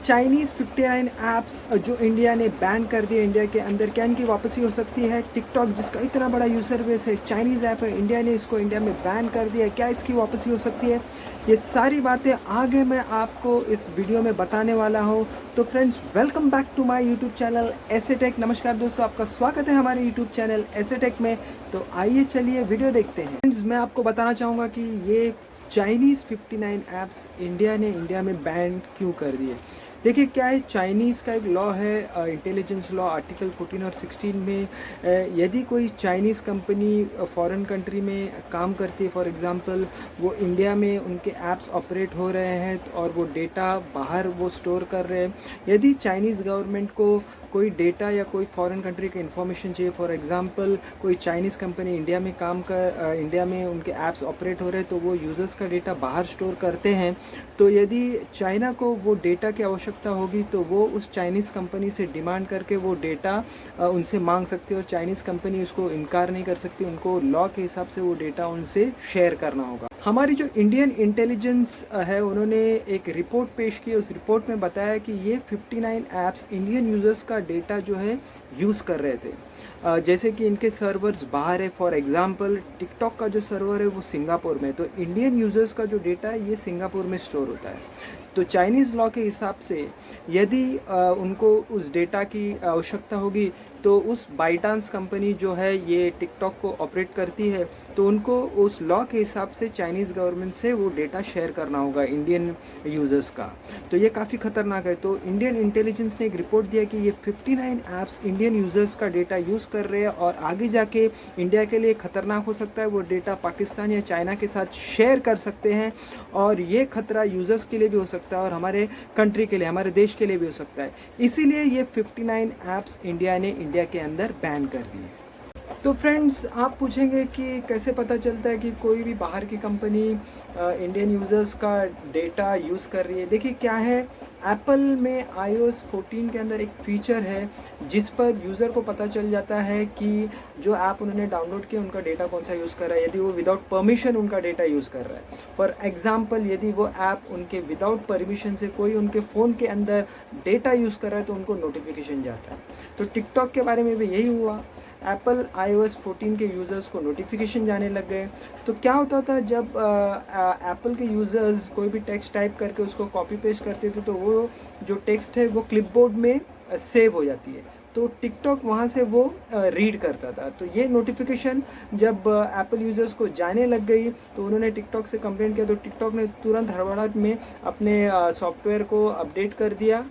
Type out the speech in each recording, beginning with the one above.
Chinese 59 apps जो India ने ban कर दिए इंडिया के अंदर, क्या इनकी वापसी हो सकती है? टिकटॉक जिसका इतना बड़ा यूज़र बेस है, चाइनीज़ ऐप है, इंडिया ने इसको इंडिया में बैन कर दिया है, क्या इसकी वापसी हो सकती है? ये सारी बातें आगे मैं आपको इस वीडियो में बताने वाला हूँ। तो friends, welcome back to my YouTube channel ऐसे टेक। नमस्कार दोस्तों, आपका स्वागत है हमारे यूट्यूब चैनल ऐसे टेक में। तो आइए चलिए वीडियो देखते हैं। फ्रेंड्स, मैं आपको बताना चाहूँगा कि ये चाइनीज़ 59 ऐप्स इंडिया ने इंडिया में बैन क्यों कर दिए। देखिए क्या है, चाइनीज़ का एक लॉ है, इंटेलिजेंस लॉ आर्टिकल 14 और 16 में यदि कोई चाइनीज़ कंपनी फॉरेन कंट्री में काम करती है, फॉर एग्जांपल वो इंडिया में उनके ऐप्स ऑपरेट हो रहे हैं और वो डेटा बाहर वो स्टोर कर रहे हैं, यदि चाइनीज़ गवर्नमेंट को कोई डेटा या कोई फॉरेन कंट्री की इन्फॉर्मेशन चाहिए, फॉर एग्जांपल कोई चाइनीज़ कंपनी इंडिया में इंडिया में उनके ऐप्स ऑपरेट हो रहे हैं तो वो यूज़र्स का डेटा बाहर स्टोर करते हैं। तो यदि चाइना को वो डेटा की आवश्यकता होगी तो वो उस चाइनीज़ कंपनी से डिमांड करके वो डेटा उनसे मांग सकती है और चाइनीज़ कंपनी उसको इनकार नहीं कर सकती, उनको लॉ के हिसाब से वो डेटा उनसे शेयर करना होगा। हमारी जो इंडियन इंटेलिजेंस है उन्होंने एक रिपोर्ट पेश की, उस रिपोर्ट में बताया कि ये 59 ऐप्स इंडियन यूज़र्स का डेटा जो है यूज़ कर रहे थे। जैसे कि इनके सर्वर्स बाहर है, फॉर एग्जांपल टिकटॉक का जो सर्वर है वो सिंगापुर में, तो इंडियन यूज़र्स का जो डेटा है ये सिंगापुर में स्टोर होता है। तो चाइनीज़ लॉ के हिसाब से यदि उनको उस डेटा की आवश्यकता होगी तो उस बाईटांस कंपनी जो है ये टिकटॉक को ऑपरेट करती है तो उनको उस लॉ के हिसाब से चाइनीज़ गवर्नमेंट से वो डेटा शेयर करना होगा इंडियन यूज़र्स का। तो ये काफ़ी ख़तरनाक है। तो इंडियन इंटेलिजेंस ने एक रिपोर्ट दिया कि ये 59 ऐप्स इंडियन यूज़र्स का डेटा यूज़ कर रहे हैं और आगे जाके इंडिया के लिए ख़तरनाक हो सकता है। वो डेटा पाकिस्तान या चाइना के साथ शेयर कर सकते हैं और ये खतरा यूज़र्स के लिए भी हो सकता है और हमारे कंट्री के लिए, हमारे देश के लिए भी हो सकता है। इसीलिए ये 59 ऐप्स इंडिया ने इंडिया के अंदर बैन कर दिए। तो फ्रेंड्स, आप पूछेंगे कि कैसे पता चलता है कि कोई भी बाहर की कंपनी इंडियन यूज़र्स का डेटा यूज़ कर रही है। देखिए क्या है, एप्पल में iOS 14 के अंदर एक फ़ीचर है जिस पर यूज़र को पता चल जाता है कि जो ऐप उन्होंने डाउनलोड किया उनका डेटा कौन सा यूज़ कर रहा है, यदि वो विदाउट परमिशन उनका डेटा यूज़ कर रहा है। फॉर एग्जांपल, यदि वो ऐप उनके विदाउट परमिशन से कोई उनके फ़ोन के अंदर डेटा यूज़ कर रहा है तो उनको नोटिफिकेशन जाता है। तो टिकटॉक के बारे में भी यही हुआ, एप्पल iOS 14 के यूज़र्स को नोटिफिकेशन जाने लग गए। तो क्या होता था, जब एप्पल के यूज़र्स कोई भी टेक्स्ट टाइप करके उसको कॉपी पेस्ट करते थे तो वो जो टेक्स्ट है वो क्लिपबोर्ड में सेव हो जाती है, तो टिकटॉक वहाँ से वो रीड करता था। तो ये नोटिफिकेशन जब एप्पल यूज़र्स को जाने लग गई तो उन्होंने टिकटॉक से कंप्लेंट किया, तो टिकटॉक ने तुरंत हड़बड़ाहट में अपने सॉफ्टवेयर को अपडेट कर दिया।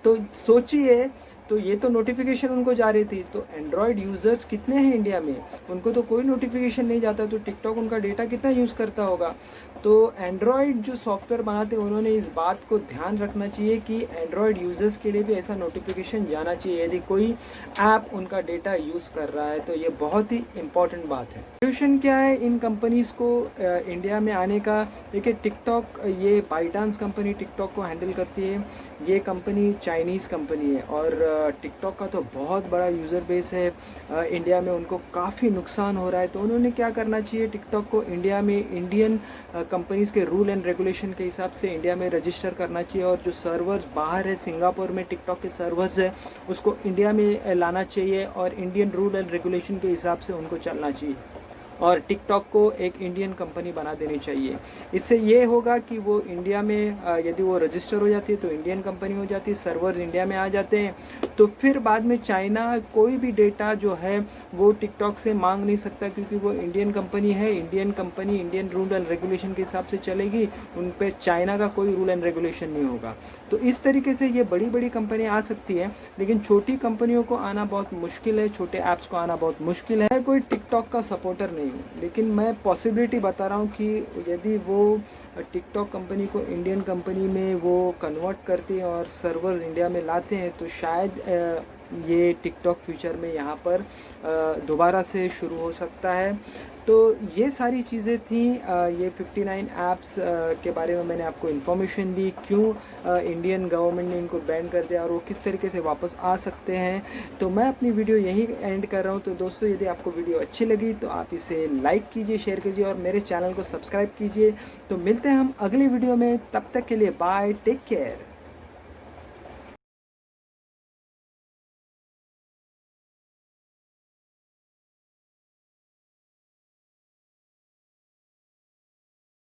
तो सोचिए, तो ये तो नोटिफिकेशन उनको जा रही थी, तो एंड्रॉयड यूज़र्स कितने हैं इंडिया में, उनको तो कोई नोटिफिकेशन नहीं जाता, तो टिकटॉक उनका डेटा कितना यूज़ करता होगा। तो एंड्रॉयड जो सॉफ्टवेयर बनाते हैं उन्होंने इस बात को ध्यान रखना चाहिए कि एंड्रॉयड यूज़र्स के लिए भी ऐसा नोटिफिकेशन जाना चाहिए यदि कोई ऐप उनका डेटा यूज़ कर रहा है। तो ये बहुत ही इम्पॉर्टेंट बात है। सोल्यूशन क्या है इन कंपनीज़ को इंडिया में आने का? देखिए, टिकटॉक, ये बाईटांस कंपनी टिकटॉक को हैंडल करती है। ये कंपनी चाइनीज़ कंपनी है और टिकटॉक का तो बहुत बड़ा यूज़र बेस है इंडिया में, उनको काफ़ी नुकसान हो रहा है। तो उन्होंने क्या करना चाहिए, टिकटॉक को इंडिया में इंडियन कंपनीज़ के रूल एंड रेगुलेशन के हिसाब से इंडिया में रजिस्टर करना चाहिए और जो सर्वर्स बाहर है, सिंगापुर में टिकटॉक के सर्वर्स है, उसको इंडिया में लाना चाहिए और इंडियन रूल एंड रेगुलेशन के हिसाब से उनको चलना चाहिए और टिकटॉक को एक इंडियन कंपनी बना देनी चाहिए। इससे ये होगा कि वो इंडिया में यदि वो रजिस्टर हो जाती है तो इंडियन कंपनी हो जाती है, सर्वर्स इंडिया में आ जाते हैं, तो फिर बाद में चाइना कोई भी डेटा जो है वो टिकटॉक से मांग नहीं सकता क्योंकि वो इंडियन कंपनी है। Indian company Indian rule and regulation के हिसाब से चलेगी, उन पर चाइना का कोई रूल एंड रेगुलेशन नहीं होगा। तो इस तरीके से ये बड़ी बड़ी कंपनी आ सकती है, लेकिन छोटी कंपनियों को आना बहुत मुश्किल है, छोटे ऐप्स को आना बहुत मुश्किल है। कोई टिकटॉक का सपोर्टर नहीं, लेकिन मैं पॉसिबिलिटी बता रहा हूँ कि यदि वो टिकटॉक कंपनी को इंडियन कंपनी में वो कन्वर्ट करते हैं और सर्वर्स इंडिया में लाते हैं तो शायद ये टिकटॉक फ्यूचर में यहाँ पर दोबारा से शुरू हो सकता है। तो ये सारी चीज़ें थी, ये 59 ऐप्स के बारे में मैंने आपको इन्फॉर्मेशन दी, क्यों इंडियन गवर्नमेंट ने इनको बैन कर दिया और वो किस तरीके से वापस आ सकते हैं। तो मैं अपनी वीडियो यहीं एंड कर रहा हूँ। तो दोस्तों, यदि आपको वीडियो अच्छी लगी तो आप इसे लाइक कीजिए, शेयर कीजिए और मेरे चैनल को सब्सक्राइब कीजिए। तो मिलते हैं हम अगली वीडियो में, तब तक के लिए बाय, टेक केयर।